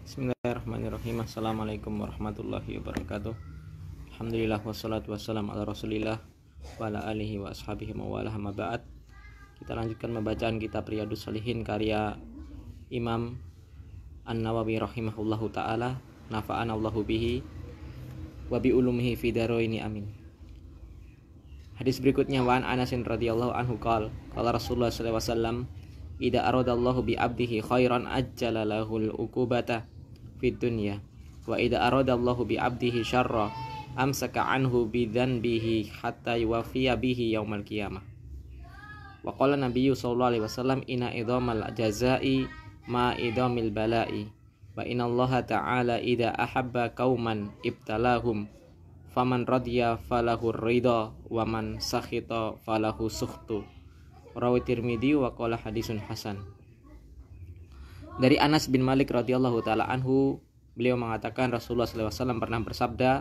Bismillahirrahmanirrahim. Assalamualaikum warahmatullahi wabarakatuh. Alhamdulillah wassalatu wassalamu ala rasulillah wa ala alihi wa ashabihi mawalah amma ba'd. Kita lanjutkan pembacaan kitab Riyadhus Shalihin karya Imam An-Nawawi rahimahullahu ta'ala. Nafa'an Allahu bihi wa bi ulumihi fi daraini amin. Hadis berikutnya, wa an Anasin radhiyallahu anhu qala Rasulullah sallallahu alaihi wasallam, idza aradallahu bi 'abdihi khairan ajjala lahul uqubata fid dunya wa idza aradallahu bi 'abdihi syarra amsaka anhu bi dzanbihi hatta yuwaffiya bihi yaumal qiyamah. Wa qala nabiyyu sallallahu alaihi wasallam, inna idhamal jazaa'i ma idhamil bala'i wa inna allaha ta'ala idza ahabba qauman ibtalahum faman radiya falahu ridha wa man sakhita falahu sukhtu. Rawi Tirmidzi wa qala hadisun hasan. Dari Anas bin Malik radhiyallahu taala anhu, beliau mengatakan Rasulullah sallallahu alaihi wasallam pernah bersabda,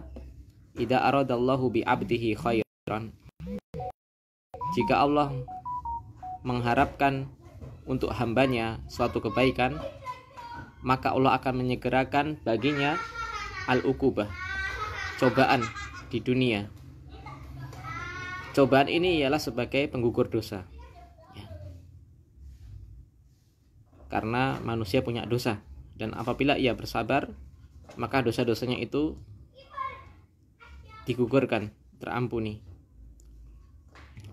idza aradallahu bi 'abdihi khairan, jika Allah mengharapkan untuk hambanya suatu kebaikan, maka Allah akan menyegerakan baginya al-uqubah, cobaan di dunia. Cobaan ini ialah sebagai penggugur dosa. Karena manusia punya dosa, dan apabila ia bersabar, maka dosa-dosanya itu digugurkan, terampuni.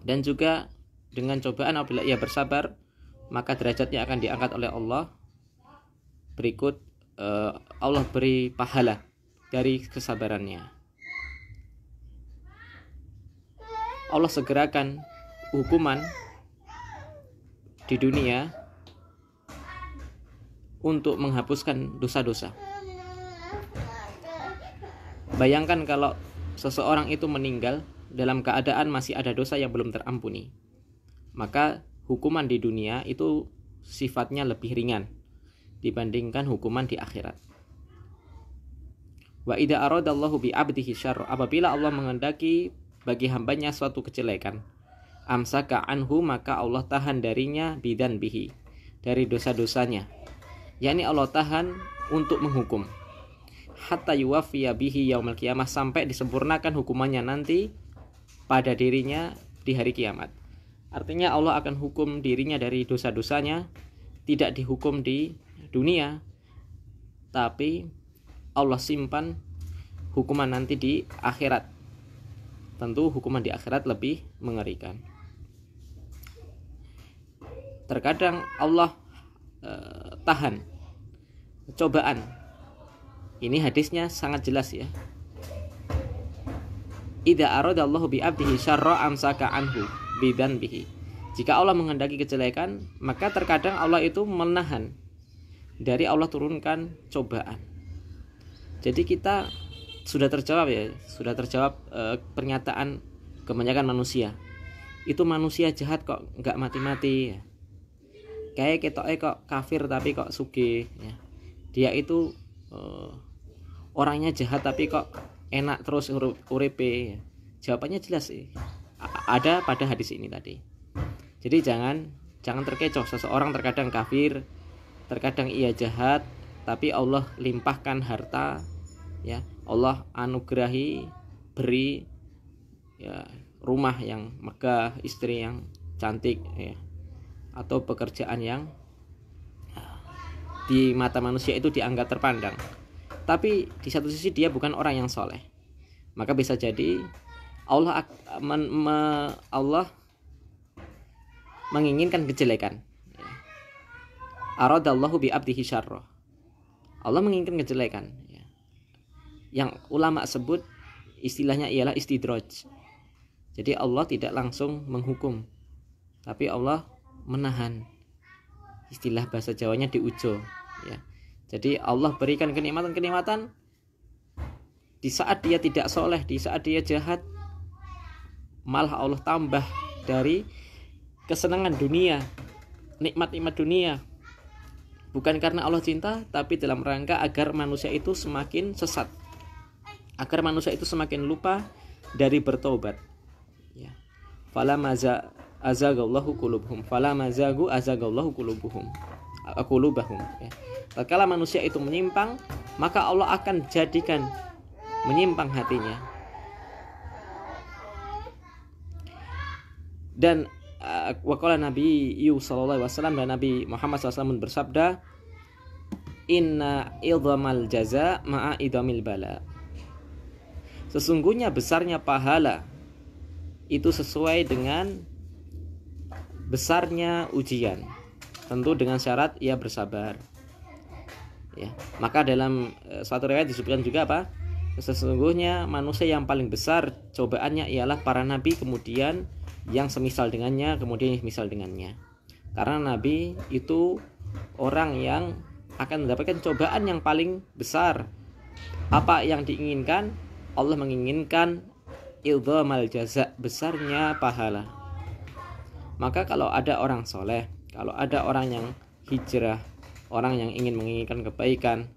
Dan juga dengan cobaan apabila ia bersabar, maka derajatnya akan diangkat oleh Allah. Berikut Allah beri pahala dari kesabarannya. Allah segerakan hukuman di dunia untuk menghapuskan dosa-dosa. Bayangkan kalau seseorang itu meninggal dalam keadaan masih ada dosa yang belum terampuni, maka hukuman di dunia itu sifatnya lebih ringan dibandingkan hukuman di akhirat. Wa idza aradallahu bi 'abdihi syarra, apabila Allah menghendaki bagi hambanya suatu kejelekan, amsaka anhu, maka Allah tahan darinya bidan bihi, dari dosa-dosanya. yakni Allah tahan untuk menghukum, hatta yuwaffiya bihi yaumal qiyamah, sampai disempurnakan hukumannya nanti pada dirinya di hari kiamat. Artinya Allah akan hukum dirinya dari dosa-dosanya, tidak dihukum di dunia, tapi Allah simpan hukuman nanti di akhirat. Tentu hukuman di akhirat lebih mengerikan. Terkadang Allah tahan cobaan. Ini hadisnya sangat jelas ya. Idza aradallahu bi 'abdihi syarra amsaka anhu bidzanbihi. Jika Allah menghendaki kejelekan, maka terkadang Allah itu menahan, dari Allah turunkan cobaan. Jadi kita sudah terjawab pernyataan kebanyakan manusia. Itu manusia jahat kok enggak mati-mati ya. Kayak ketoknya kok kafir tapi kok sugih ya. Dia itu orangnya jahat tapi kok enak terus uripe ya. Jawabannya jelas sih. Ada pada hadis ini tadi. Jadi jangan terkecoh. Seseorang terkadang kafir, terkadang ia jahat, tapi Allah limpahkan harta ya. Allah anugerahi, beri ya, rumah yang megah, istri yang cantik ya, atau pekerjaan yang di mata manusia itu dianggap terpandang, tapi di satu sisi dia bukan orang yang soleh, maka bisa jadi Allah menginginkan kejelekan. Aradallahu bi 'abdihi syarra, Allah menginginkan kejelekan ya. Yang ulama sebut istilahnya ialah istidraj. Jadi Allah tidak langsung menghukum, tapi Allah menahan. Istilah bahasa Jawanya diujo ya. Jadi Allah berikan kenikmatan-kenikmatan di saat dia tidak soleh, di saat dia jahat, malah Allah tambah dari kesenangan dunia, nikmat-nikmat dunia. Bukan karena Allah cinta, tapi dalam rangka agar manusia itu semakin sesat, agar manusia itu semakin lupa dari bertobat ya. Fala maza azagallahu qulubuhum, fala mazagu azagallahu qulubuhum. qulubahum, ya. Tatkala manusia itu menyimpang, maka Allah akan jadikan menyimpang hatinya. Dan waqala Nabi sallallahu alaihi wasallam, dan Nabi Muhammad SAW bersabda, inna idhamal jaza ma'a idhamil bala. Sesungguhnya besarnya pahala itu sesuai dengan besarnya ujian, tentu dengan syarat ia bersabar, ya. Maka dalam suatu riwayat disebutkan juga apa? Sesungguhnya manusia yang paling besar cobaannya ialah para nabi, kemudian yang semisal dengannya, kemudian yang semisal dengannya. Karena nabi itu orang yang akan mendapatkan cobaan yang paling besar. Apa yang diinginkan? Allah menginginkan idhamal jaza, besarnya pahala. Maka kalau ada orang soleh, kalau ada orang yang hijrah, orang yang menginginkan kebaikan,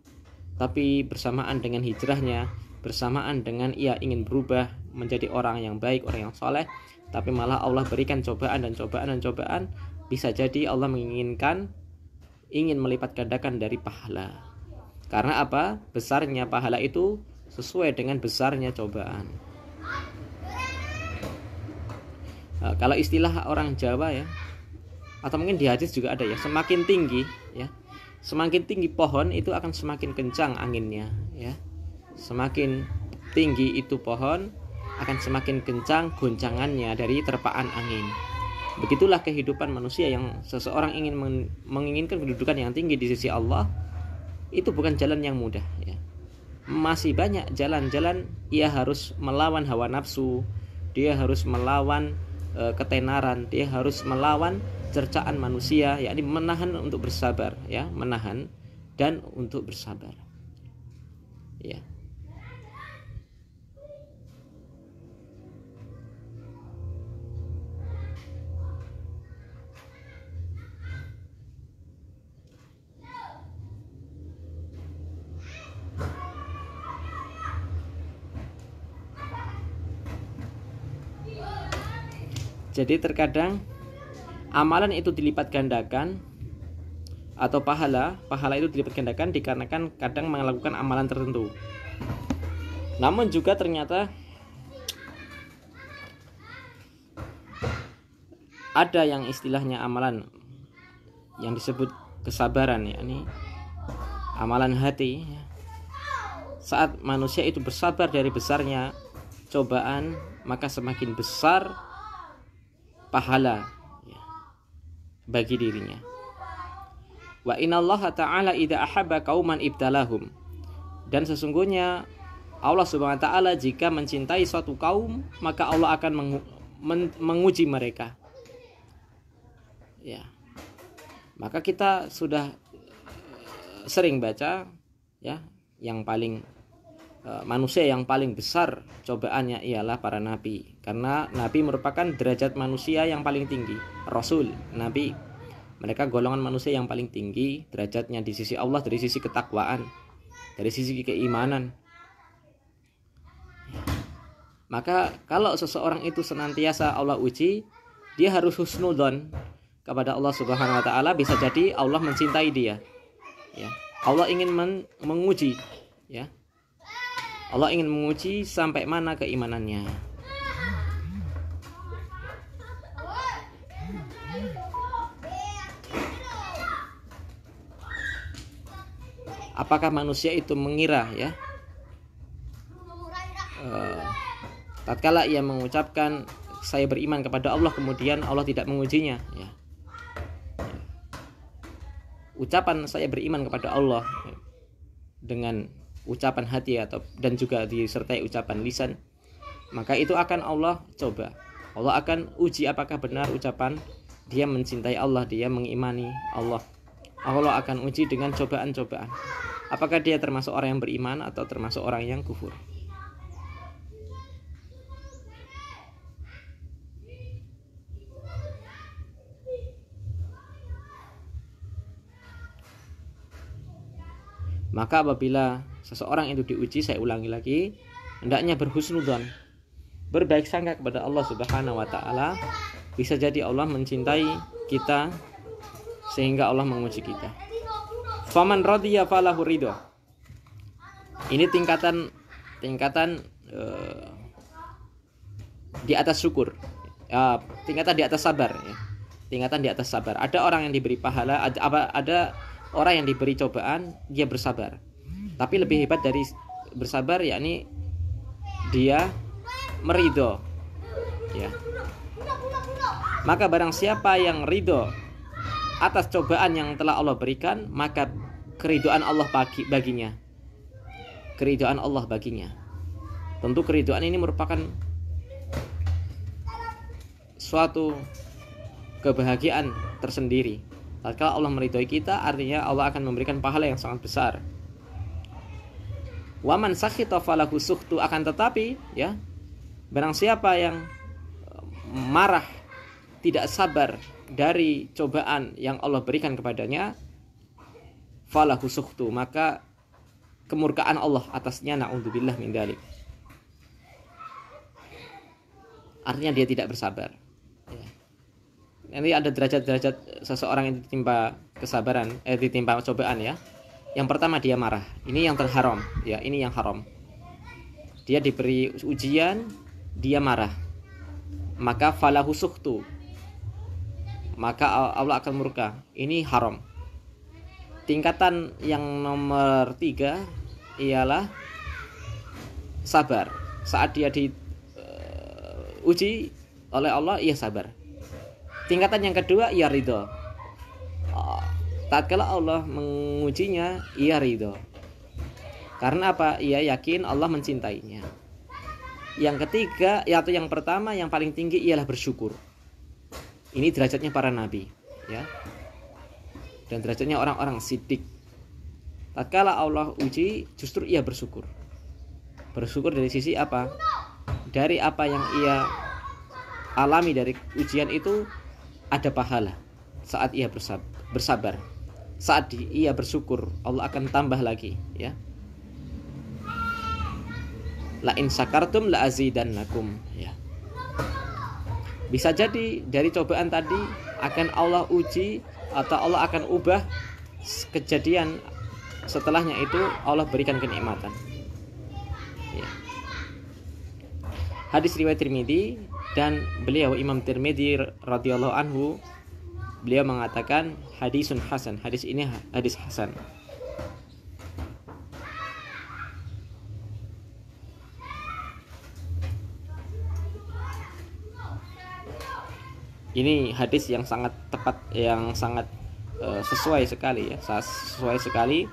tapi bersamaan dengan hijrahnya, bersamaan dengan ia ingin berubah menjadi orang yang baik, orang yang soleh, tapi malah Allah berikan cobaan dan cobaan dan cobaan, bisa jadi Allah ingin melipat gandakan dari pahala. Karena apa? Besarnya pahala itu sesuai dengan besarnya cobaan. Nah, kalau istilah orang Jawa, ya, atau mungkin di hadis juga ada, ya, semakin tinggi, ya, semakin tinggi pohon itu akan semakin kencang anginnya, ya. Semakin tinggi itu pohon akan semakin kencang goncangannya dari terpaan angin. Begitulah kehidupan manusia. Yang seseorang menginginkan kedudukan yang tinggi di sisi Allah, itu bukan jalan yang mudah, ya. Masih banyak jalan-jalan. Ia harus melawan hawa nafsu, dia harus melawan ketenaran, dia harus melawan cercaan manusia, yakni menahan untuk bersabar, ya, menahan dan untuk bersabar, ya. Jadi terkadang amalan itu dilipat gandakan, atau pahala itu dilipat gandakan dikarenakan kadang melakukan amalan tertentu. Namun juga ternyata ada yang istilahnya amalan yang disebut kesabaran, yakni amalan hati. Saat manusia itu bersabar dari besarnya cobaan, maka semakin besar pahala, ya, bagi dirinya. Wa innallaha ta'ala idza ahabba qauman ibtalahum. Dan sesungguhnya Allah Subhanahu wa taala jika mencintai suatu kaum, maka Allah akan menguji mereka. Ya. Maka kita sudah sering baca, ya, yang paling manusia yang paling besar cobaannya ialah para nabi, karena nabi merupakan derajat manusia yang paling tinggi. Rasul, nabi, mereka golongan manusia yang paling tinggi derajatnya di sisi Allah, dari sisi ketakwaan, dari sisi keimanan. Maka kalau seseorang itu senantiasa Allah uji, dia harus husnudzon kepada Allah Subhanahu wa taala. Bisa jadi Allah mencintai dia, ya. Allah ingin menguji, ya. Allah ingin menguji sampai mana keimanannya. Apakah manusia itu mengira, ya, tatkala ia mengucapkan saya beriman kepada Allah, kemudian Allah tidak mengujinya, ya. Ucapan saya beriman kepada Allah, ya, dengan ucapan hati dan juga disertai ucapan lisan, maka itu akan Allah coba. Allah akan uji apakah benar ucapan dia mencintai Allah, dia mengimani Allah. Allah akan uji dengan cobaan-cobaan. Apakah dia termasuk orang yang beriman atau termasuk orang yang kufur. Maka apabila seseorang itu diuji, saya ulangi lagi, hendaknya berhusnudzon, berbaik sangka kepada Allah Subhanahu wa taala. Bisa jadi Allah mencintai kita sehingga Allah menguji kita. Faman radiya falahu ridho. Ini tingkatan di atas syukur, tingkatan di atas sabar, ya. Tingkatan di atas sabar. Ada orang yang diberi pahala, ada orang yang diberi cobaan, dia bersabar. Tapi lebih hebat dari bersabar, yakni dia meridho, ya. Maka barang siapa yang ridho atas cobaan yang telah Allah berikan, maka keridhaan Allah baginya. Keridhaan Allah baginya. Tentu keridhaan ini merupakan suatu kebahagiaan tersendiri. Tatkala Allah meridhoi kita, artinya Allah akan memberikan pahala yang sangat besar. Waman sakhita falahu sukhtu, akan tetapi, ya, barang siapa yang marah, tidak sabar dari cobaan yang Allah berikan kepadanya, falahu sukhtu, maka kemurkaan Allah atasnya, na'udzubillah min dzalik. Artinya dia tidak bersabar. Nanti ada derajat-derajat seseorang yang ditimpa kesabaran, ditimpa cobaan, ya. Yang pertama dia marah. Ini yang terharam, ya, ini yang haram. Dia diberi ujian, dia marah. Maka falahu sukhtu. Maka Allah akan murka. Ini haram. Tingkatan yang nomor 3 ialah sabar. Saat dia diuji oleh Allah, ia sabar. Tingkatan yang kedua, ia ridho. Tatkala Allah mengujinya, ia ridho. Karena apa? Ia yakin Allah mencintainya. Yang ketiga, yaitu yang pertama, yang paling tinggi ialah bersyukur. Ini derajatnya para nabi, ya. Dan derajatnya orang-orang siddiq. Tatkala Allah uji, justru ia bersyukur. Bersyukur dari sisi apa? Dari apa yang ia alami dari ujian itu, ada pahala. Saat ia bersabar, saat ia bersyukur, Allah akan tambah lagi, ya. La in syakartum la azidannakum, ya. Bisa jadi dari cobaan tadi akan Allah uji, atau Allah akan ubah kejadian setelahnya, itu Allah berikan kenikmatan, ya. Hadis riwayat Tirmidzi, dan beliau Imam Tirmidzi radhiyallahu anhu, beliau mengatakan hadisun hasan. Hadis ini hadis hasan. Ini hadis yang sangat tepat, yang sangat sesuai sekali, ya. Sesuai sekali.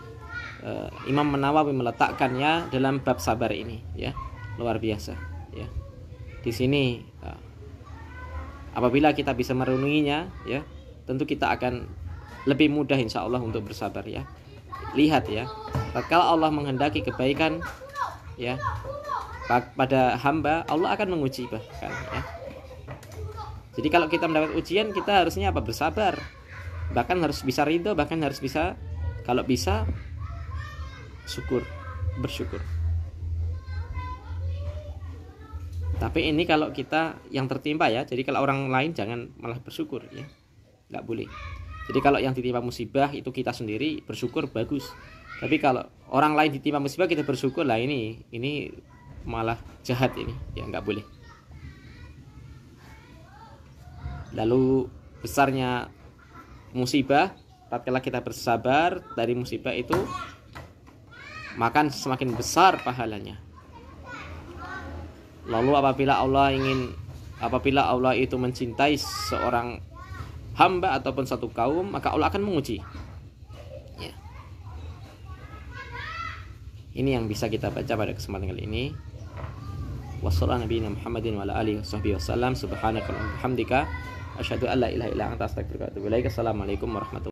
Imam Nawawi meletakkannya dalam bab sabar ini, ya. Luar biasa, ya. Di sini apabila kita bisa merenunginya, ya, tentu kita akan lebih mudah insya Allah untuk bersabar, ya. Lihat, ya, tatkala Allah menghendaki kebaikan, ya, pada hamba, Allah akan menguji bahkan, ya. Jadi kalau kita mendapat ujian, kita harusnya apa? Bersabar. Bahkan harus bisa ridho, bahkan harus bisa, kalau bisa, bersyukur. Tapi ini kalau kita yang tertimpa, ya. Jadi kalau orang lain jangan malah bersyukur, ya. Nggak boleh. Jadi kalau yang ditimpa musibah itu kita sendiri bersyukur, bagus. Tapi kalau orang lain ditimpa musibah kita bersyukur, lah ini malah jahat ini, ya, nggak boleh. Lalu besarnya musibah, tatkala kita bersabar dari musibah itu, maka semakin besar pahalanya. Lalu apabila Allah itu mencintai seorang hamba ataupun satu kaum, maka Allah akan menguji, ya. Ini yang bisa kita baca pada kesempatan kali ini. Wassallallahu nabiyina Muhammadin wa ala alihi wasallam. Subhanaka wa bihamdika asyhadu an la ilaha illa anta astaghfiruka wa atubu ilaik. Assalamualaikum warahmatullahi wabarakatuh.